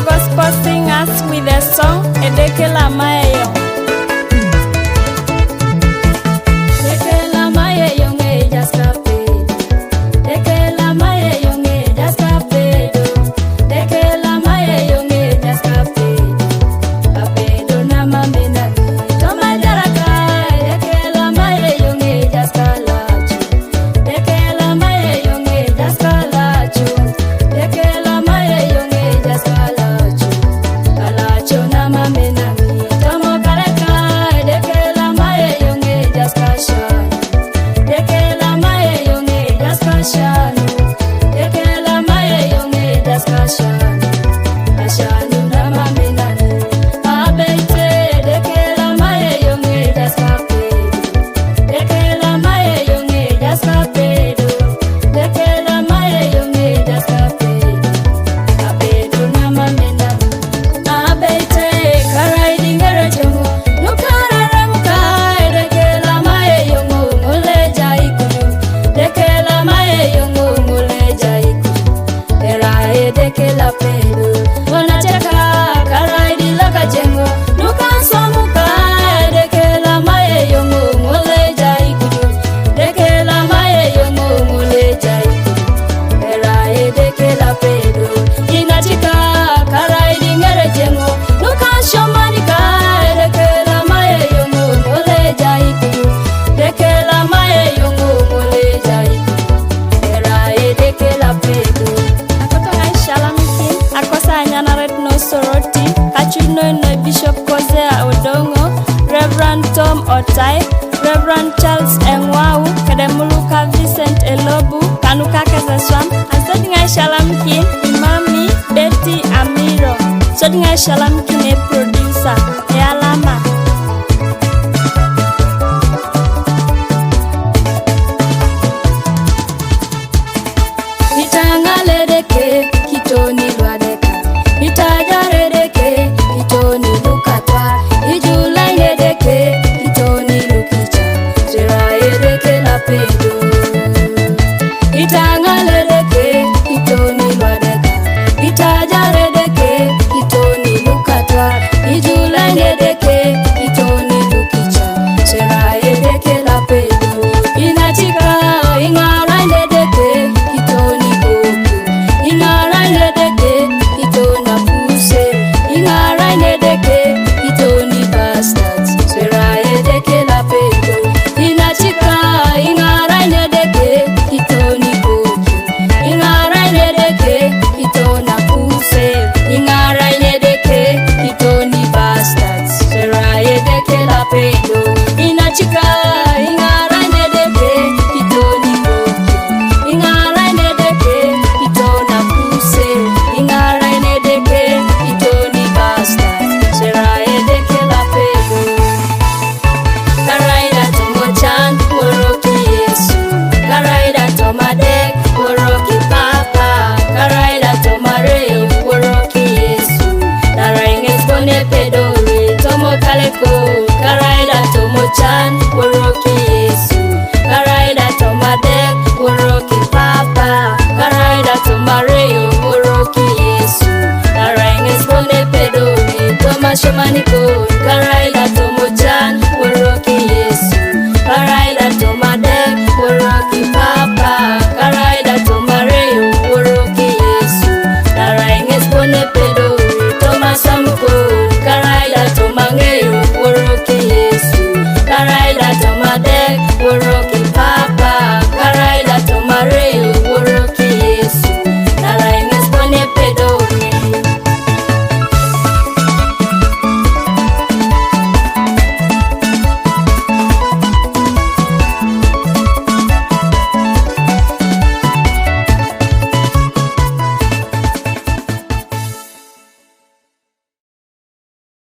gospel singers with a song Edekela Mayeyo. Edekela Mayeyo nge jaskapedo. Edekela Mayeyo nge jaskapedo. Edekela Mayeyo nge jaskapedo. Kapedo na mamena toma jaraka. Edekela Mayeyo nge jaskalachu. Edekela Mayeyo nge jaskalachu. Edekela Mayeyo nge jaskalachu. Kalachu na mamena tomo karaka. Edekela Mayeyo nge jaskashanu. Edekela Mayeyo nge jaskashanu. Edekela Mayeyo nge jaskashanu. Ashanu na mamena abeite. Edekela Mayeyo nge jaskapedo. Edekela Mayeyo nge jaskapedo. Edekela Mayeyo nge jaskapedo. Kapedo na mamena abeite. Karaidi ngere jongo nukararamuka. Edekela Mayeyo nguleja ikudu. Edekela Mayeyo nguleja ikudu. Era edekela pedo wanacheka. Karaidi laka jengo nukansomuka. Edekela Mayeyo nguleja ikudu. Edekela Mayeyo nguleja ikudu. Era edekela pedo inatika. Karaidi ngere jengo nukanshomanika. Edekela Mayeyo nguleja ikudu. Edekela Mayeyo nguleja ikudu. Era edekela pedo akoto Shalamikin akosa nyanaret no soroti kachuno no Bishop Kozea Odongo, Reverend Tom Otai, Reverend Charles Engwau, Kedemuluka Vincent Elobu, Kanuka Kazaswam, and Sodinga Shalamikin, Imami Betty Amiro, Sodinga Shalamikin.